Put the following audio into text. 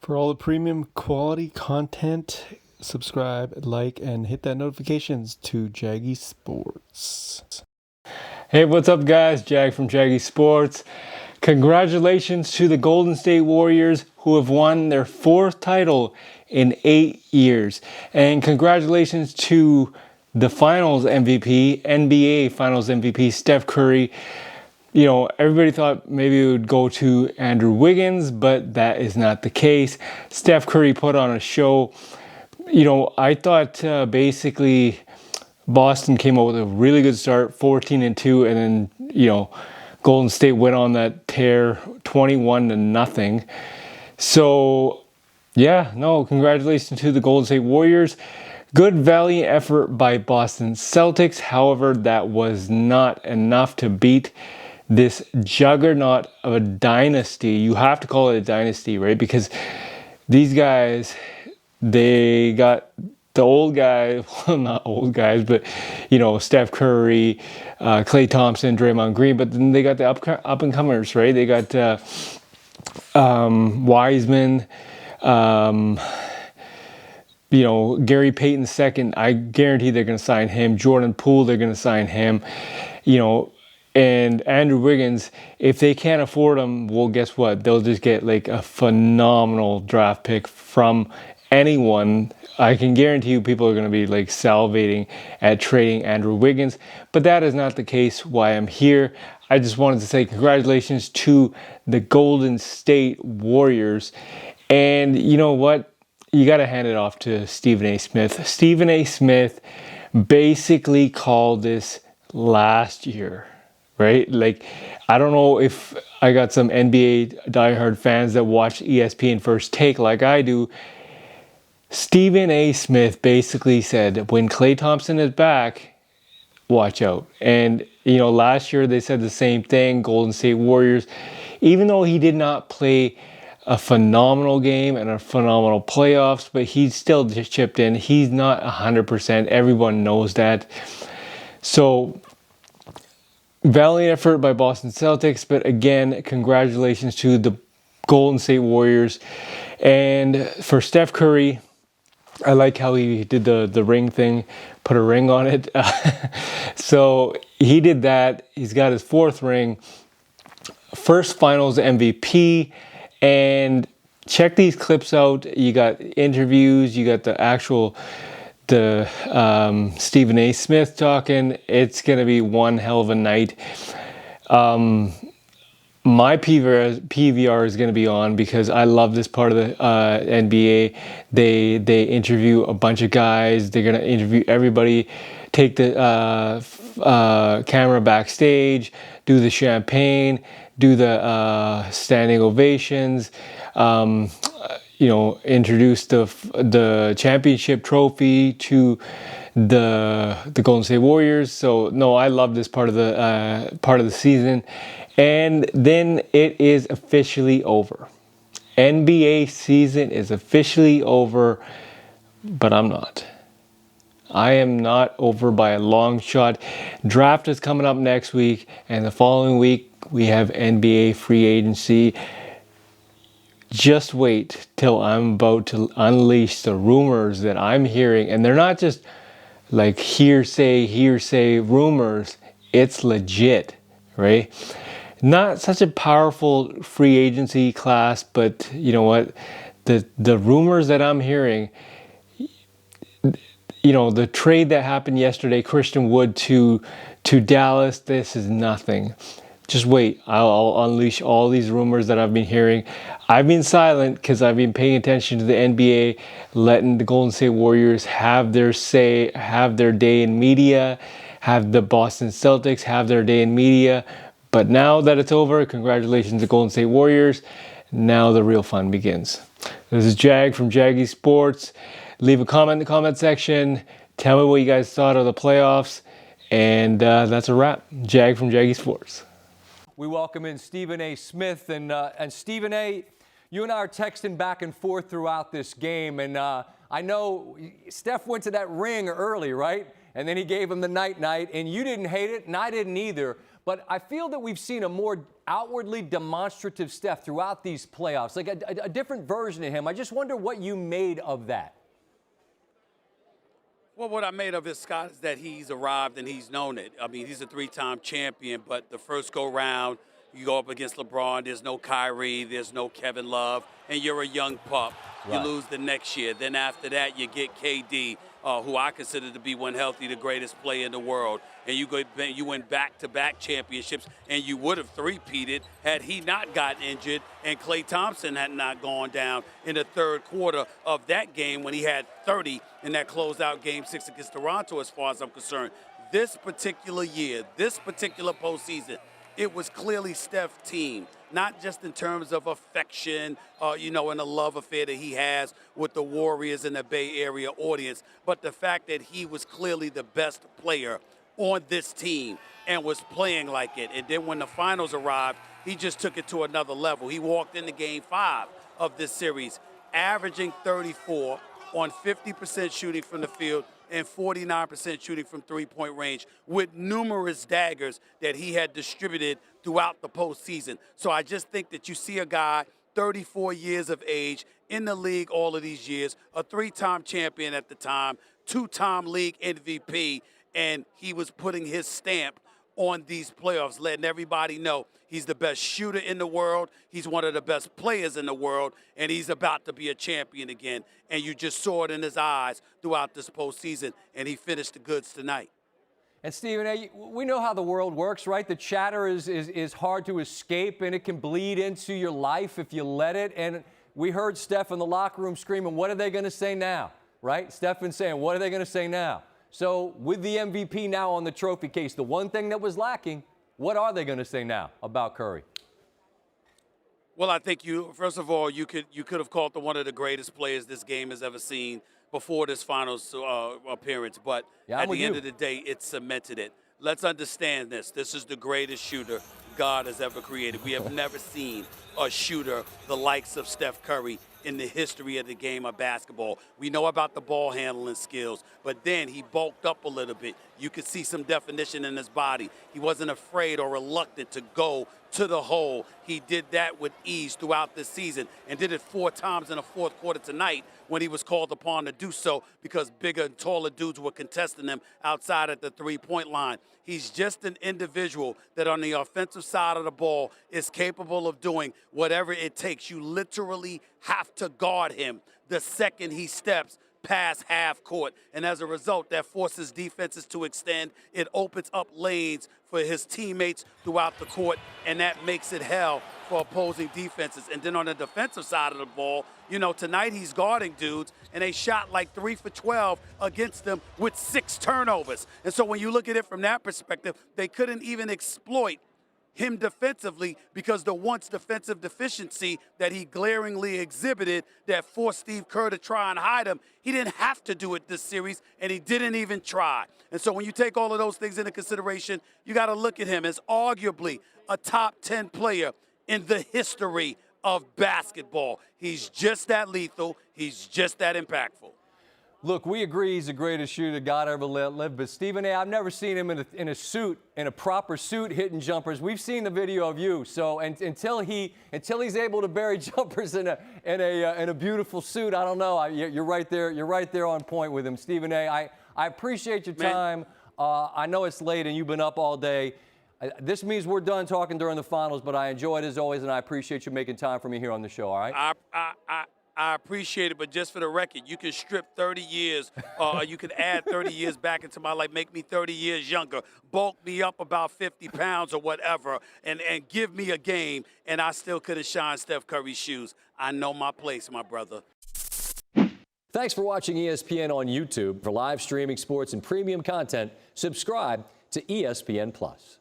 For all the premium quality content, subscribe, like, and hit that notifications to Jaggy Sports. Hey, what's up, guys? Jag from Jaggy Sports. Congratulations to the Golden State Warriors, who have won their 4th title in 8 years. And congratulations to the Finals MVP, NBA Finals MVP, Steph Curry. You know, everybody thought maybe it would go to Andrew Wiggins, but that is not the case. Steph Curry put on a show. You know, I thought basically Boston came out with a really good start, 14-2, and then, you know, Golden State went on that tear, 21-0. So, yeah, no, congratulations to the Golden State Warriors. Good valiant effort by Boston Celtics. However, that was not enough to beat this juggernaut of a dynasty. You have to call it a dynasty, right? Because these guys, they got the old guys, well, not old guys, but, you know, Steph Curry, Klay Thompson, Draymond Green, but then they got the up-and-comers, right? They got Wiseman, you know, Gary Payton II. I guarantee they're going to sign him. Jordan Poole, they're going to sign him. You know, and Andrew Wiggins, if they can't afford him, well, guess what? They'll just get like a phenomenal draft pick from anyone. I can guarantee you people are going to be like salivating at trading Andrew Wiggins, but that is not the case why I'm here. I just wanted to say congratulations to the Golden State Warriors. And you know what? You got to hand it off to Stephen A. Smith. Stephen A. Smith basically called this last year. Right? Like, I don't know if I got some NBA diehard fans that watch ESPN First Take like I do. Stephen A. Smith basically said, when Klay Thompson is back, watch out. And, you know, last year they said the same thing, Golden State Warriors. Even though he did not play a phenomenal game and a phenomenal playoffs, but he still just chipped in. He's not 100%. Everyone knows that. So, valiant effort by Boston Celtics, but again, congratulations to the Golden State Warriors. And for Steph Curry, I like how he did the ring thing, put a ring on it. So he did that. He's got his 4th ring, first Finals MVP, and check these clips out. You got interviews, you got the Stephen A. Smith talking. It's going to be one hell of a night. My PVR is going to be on because I love this part of the NBA. They interview a bunch of guys. They're going to interview everybody, take the camera backstage, do the champagne, do the standing ovations, you know, introduce the championship trophy to the Golden State Warriors. So no, I love this part of the season. And then it is officially over. NBA season is officially over, but I'm not. I am not over by a long shot. Draft is coming up next week, and the following week we have NBA free agency. Just wait till I'm about to unleash the rumors that I'm hearing. And they're not just like hearsay rumors. It's legit, right? Not such a powerful free agency class, but you know what? The rumors that I'm hearing, you know, the trade that happened yesterday, Christian Wood to Dallas, this is nothing. Just wait. I'll unleash all these rumors that I've been hearing. I've been silent because I've been paying attention to the NBA, letting the Golden State Warriors have their say, have their day in media, have the Boston Celtics have their day in media. But now that it's over, congratulations to Golden State Warriors. Now the real fun begins. This is Jag from Jaggy Sports. Leave a comment in the comment section. Tell me what you guys thought of the playoffs. And that's a wrap. Jag from Jaggy Sports. We welcome in Stephen A. Smith. And Stephen A., you and I are texting back and forth throughout this game. And I know Steph went to that ring early, right? And then he gave him the night-night. And you didn't hate it, and I didn't either. But I feel that we've seen a more outwardly demonstrative Steph throughout these playoffs, like a different version of him. I just wonder what you made of that. Well, what I made of it, Scott, is that he's arrived and he's known it. I mean, he's a three-time champion, but the first go-round, you go up against LeBron, there's no Kyrie, there's no Kevin Love, and you're a young pup. You lose the next year. Then after that, you get KD, who I consider to be, when healthy, the greatest player in the world. And you went back-to-back championships, and you would have three-peated had he not gotten injured and Klay Thompson had not gone down in the third quarter of that game when he had 30 in that closeout Game 6 against Toronto, as far as I'm concerned. This particular year, this particular postseason, it was clearly Steph's team, not just in terms of affection, and the love affair that he has with the Warriors and the Bay Area audience, but the fact that he was clearly the best player on this team and was playing like it. And then when the finals arrived, he just took it to another level. He walked into Game 5 of this series, averaging 34 on 50% shooting from the field and 49% shooting from three-point range, with numerous daggers that he had distributed throughout the postseason. So I just think that you see a guy 34 years of age in the league all of these years, a three-time champion at the time, two-time league MVP, and he was putting his stamp on these playoffs, letting everybody know he's the best shooter in the world, he's one of the best players in the world, and he's about to be a champion again. And you just saw it in his eyes throughout this postseason, and he finished the goods tonight. And Stephen A., we know how the world works, right? The chatter is hard to escape, and it can bleed into your life if you let it. And we heard Steph in the locker room screaming, what are they going to say now, right? Stephen saying, what are they going to say now? So with the MVP now on the trophy case, the one thing that was lacking, what are they going to say now about Curry? Well, I think first of all, you could have called him one of the greatest players this game has ever seen before this finals appearance. But at the end of the day, it cemented it. Let's understand this. This is the greatest shooter God has ever created. We have never seen a shooter the likes of Steph Curry in the history of the game of basketball. We know about the ball handling skills, but then he bulked up a little bit. You could see some definition in his body. He wasn't afraid or reluctant to go to the hole. He did that with ease throughout this season and did it 4 times in the fourth quarter tonight when he was called upon to do so because bigger and taller dudes were contesting him outside at the three-point line. He's just an individual that on the offensive side of the ball is capable of doing whatever it takes. You literally have to guard him the second he steps past half court. And as a result, that forces defenses to extend. It opens up lanes for his teammates throughout the court, and that makes it hell for opposing defenses. And then on the defensive side of the ball, tonight he's guarding dudes, and they shot like 3 for 12 against them with 6 turnovers. And so when you look at it from that perspective, they couldn't even exploit him defensively because the once defensive deficiency that he glaringly exhibited that forced Steve Kerr to try and hide him, he didn't have to do it this series, and he didn't even try. And so when you take all of those things into consideration, you got to look at him as arguably a top 10 player in the history of basketball. He's just that lethal. He's just that impactful. Look, we agree he's the greatest shooter God ever lived, but Stephen A., I've never seen him in a suit, in a proper suit, hitting jumpers. We've seen the video of you, so until he's able to bury jumpers in a beautiful suit, I don't know. You're right there. You're right there on point with him, Stephen A. I appreciate your time. I know it's late and you've been up all day. This means we're done talking during the finals, but I enjoy it as always, and I appreciate you making time for me here on the show. All right. I appreciate it, but just for the record, you can strip 30 years, or you can add 30 years back into my life, make me 30 years younger, bulk me up about 50 pounds or whatever, and give me a game, and I still couldn't shine Steph Curry's shoes. I know my place, my brother. Thanks for watching ESPN on YouTube. For live streaming sports and premium content, subscribe to ESPN+.